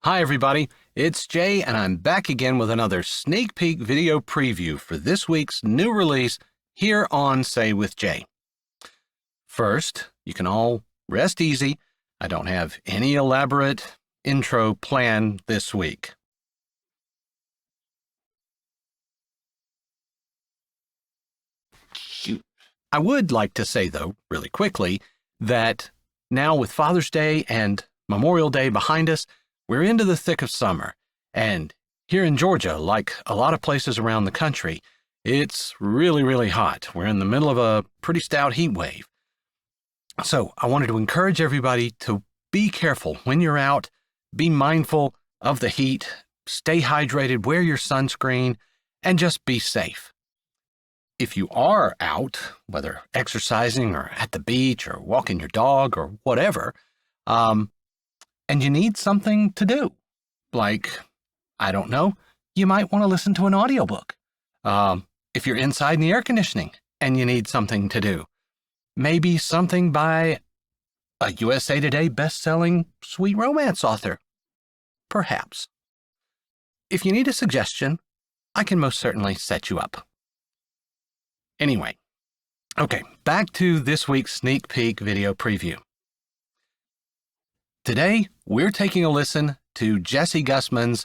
Hi everybody, it's Jay and I'm back again with another sneak peek video preview for this week's new release here on Say with Jay. First, you can all rest easy. I don't have any elaborate intro planned this week. I would like to say though, really quickly, that now with Father's Day and Memorial Day behind us, we're into the thick of summer, and here in Georgia, like a lot of places around the country, it's really hot. We're in the middle of a pretty stout heat wave. So I wanted to encourage everybody to be careful when you're out, be mindful of the heat, stay hydrated, wear your sunscreen, and just be safe. If you are out, whether exercising or at the beach or walking your dog or whatever, and you need something to do, like, I don't know, you might want to listen to an audiobook. If you're inside in the air conditioning and you need something to do, maybe something by a USA Today best-selling sweet romance author. Perhaps. If you need a suggestion, I can most certainly set you up. Anyway, okay, back to this week's sneak peek video preview. Today, we're taking a listen to Jessie Gussman's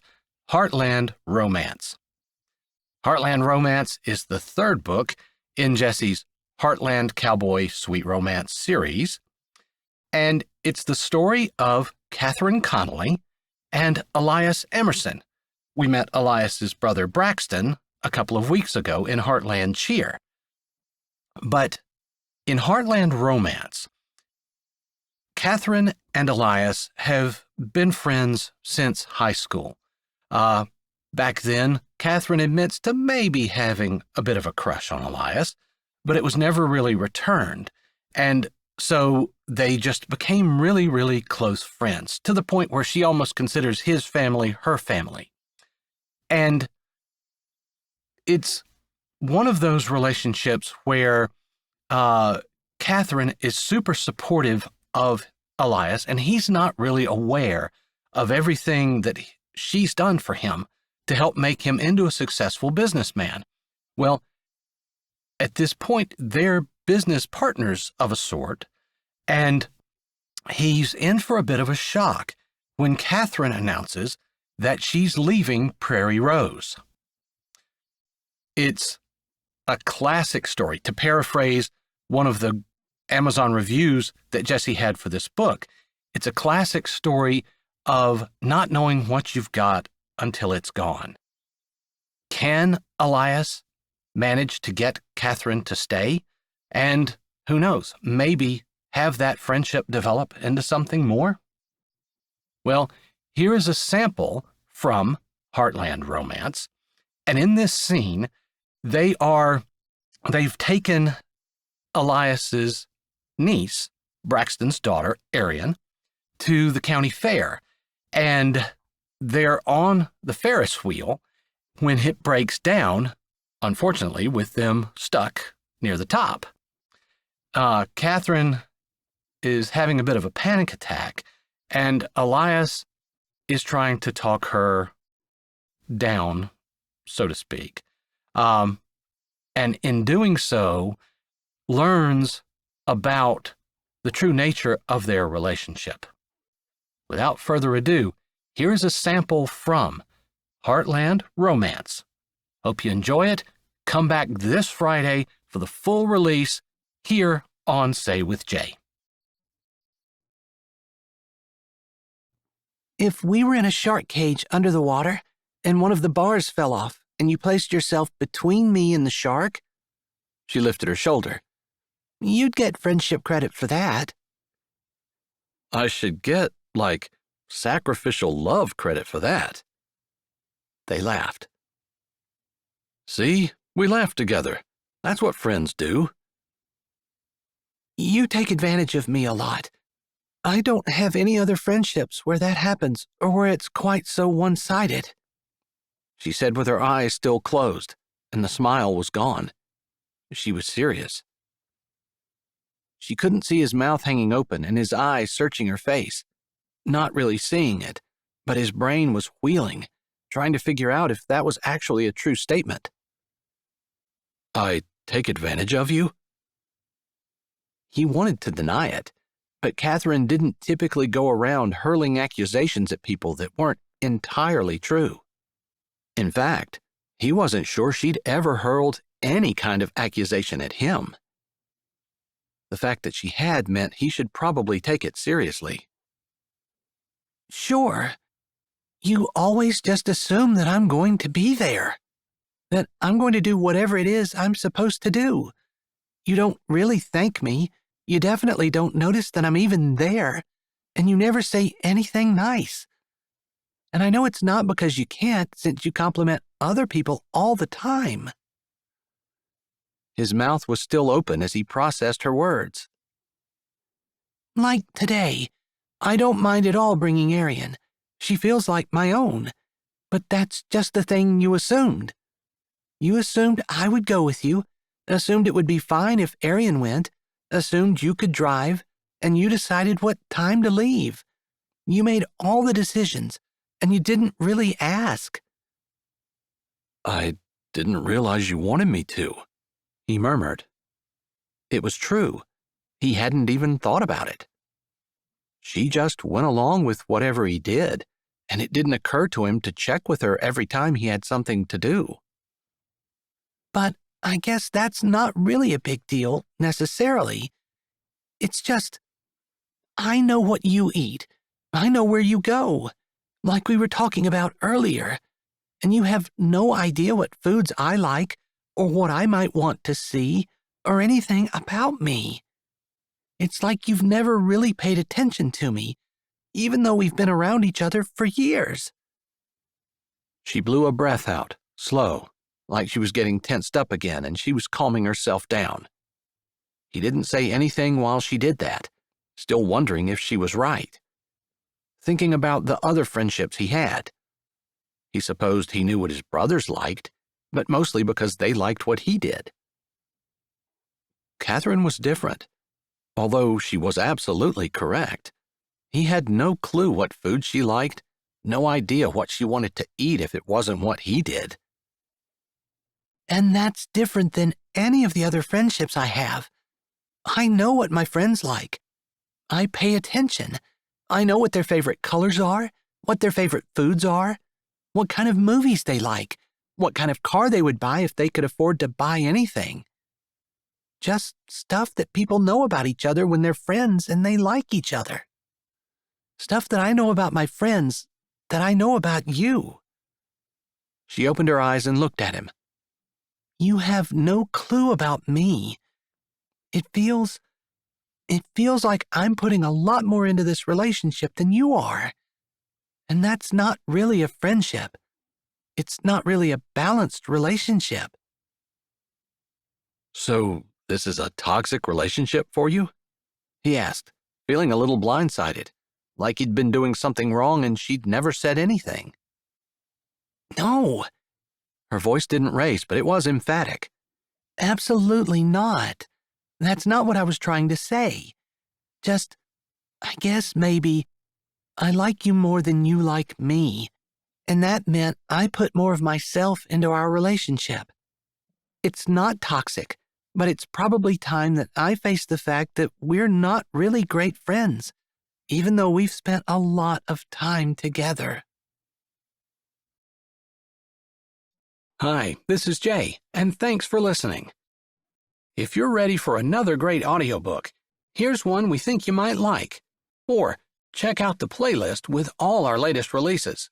Heartland Romance. Heartland Romance is the third book in Jessie's Heartland Cowboy Sweet Romance series, and it's the story of Catherine Connolly and Elias Emerson. We met Elias's brother Braxton a couple of weeks ago in Heartland Cheer. But in Heartland Romance, Catherine and Elias have been friends since high school. Back then, Catherine admits to maybe having a bit of a crush on Elias, but it was never really returned. And so they just became really close friends, to the point where she almost considers his family her family. And it's one of those relationships where Catherine is super supportive of Elias, and he's not really aware of everything that she's done for him to help make him into a successful businessman. Well, at this point, they're business partners of a sort, and he's in for a bit of a shock when Catherine announces that she's leaving Prairie Rose. It's a classic story. To paraphrase one of the Amazon reviews that Jessie had for this book, it's a classic story of not knowing what you've got until it's gone. Can Elias manage to get Catherine to stay? And who knows, maybe have that friendship develop into something more? Well, here is a sample from Heartland Romance, and in this scene, they've taken Elias's niece, Braxton's daughter, Arian, to the county fair, and they're on the Ferris wheel when it breaks down, unfortunately, with them stuck near the top. Catherine is having a bit of a panic attack, and Elias is trying to talk her down, so to speak. And in doing so, learns about the true nature of their relationship. Without further ado, here is a sample from Heartland Romance. Hope you enjoy it. Come back this Friday for the full release here on Say with Jay. If we were in a shark cage under the water and one of the bars fell off and you placed yourself between me and the shark, she lifted her shoulder, you'd get friendship credit for that. I should get, sacrificial love credit for that. They laughed. See, we laugh together. That's what friends do. You take advantage of me a lot. I don't have any other friendships where that happens or where it's quite so one-sided, she said with her eyes still closed, and the smile was gone. She was serious. She couldn't see his mouth hanging open and his eyes searching her face, not really seeing it, but his brain was wheeling, trying to figure out if that was actually a true statement. I take advantage of you? He wanted to deny it, but Catherine didn't typically go around hurling accusations at people that weren't entirely true. In fact, he wasn't sure she'd ever hurled any kind of accusation at him. The fact that she had meant he should probably take it seriously. Sure. You always just assume that I'm going to be there, that I'm going to do whatever it is I'm supposed to do. You don't really thank me. You definitely don't notice that I'm even there, and you never say anything nice. And I know it's not because you can't, since you compliment other people all the time. His mouth was still open as he processed her words. Like today, I don't mind at all bringing Arian. She feels like my own, but that's just the thing you assumed. You assumed I would go with you, assumed it would be fine if Arian went, assumed you could drive, and you decided what time to leave. You made all the decisions, and you didn't really ask. I didn't realize you wanted me to, he murmured. It was true. He hadn't even thought about it. She just went along with whatever he did, and it didn't occur to him to check with her every time he had something to do. But I guess that's not really a big deal, necessarily. It's just, I know what you eat. I know where you go, like we were talking about earlier, and you have no idea what foods I like or what I might want to see or anything about me. It's like you've never really paid attention to me, even though we've been around each other for years. She blew a breath out, slow, like she was getting tensed up again and she was calming herself down. He didn't say anything while she did that, still wondering if she was right. Thinking about the other friendships he had. He supposed he knew what his brothers liked, but mostly because they liked what he did. Catherine was different. Although she was absolutely correct, he had no clue what food she liked, no idea what she wanted to eat if it wasn't what he did. And that's different than any of the other friendships I have. I know what my friends like. I pay attention. I know what their favorite colors are, what their favorite foods are, what kind of movies they like, what kind of car they would buy if they could afford to buy anything. Just stuff that people know about each other when they're friends and they like each other. Stuff that I know about my friends, that I know about you. She opened her eyes and looked at him. You have no clue about me. It feels like I'm putting a lot more into this relationship than you are. And that's not really a friendship. It's not really a balanced relationship. So, this is a toxic relationship for you? He asked, feeling a little blindsided, like he'd been doing something wrong and she'd never said anything. No. Her voice didn't raise, but it was emphatic. Absolutely not. That's not what I was trying to say. Just, I guess maybe, I like you more than you like me, and that meant I put more of myself into our relationship. It's not toxic, but it's probably time that I face the fact that we're not really great friends, even though we've spent a lot of time together. Hi, this is Jay, and thanks for listening. If you're ready for another great audiobook, here's one we think you might like. Or check out the playlist with all our latest releases.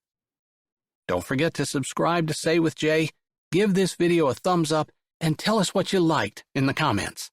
Don't forget to subscribe to Say with Jay, give this video a thumbs up, and tell us what you liked in the comments.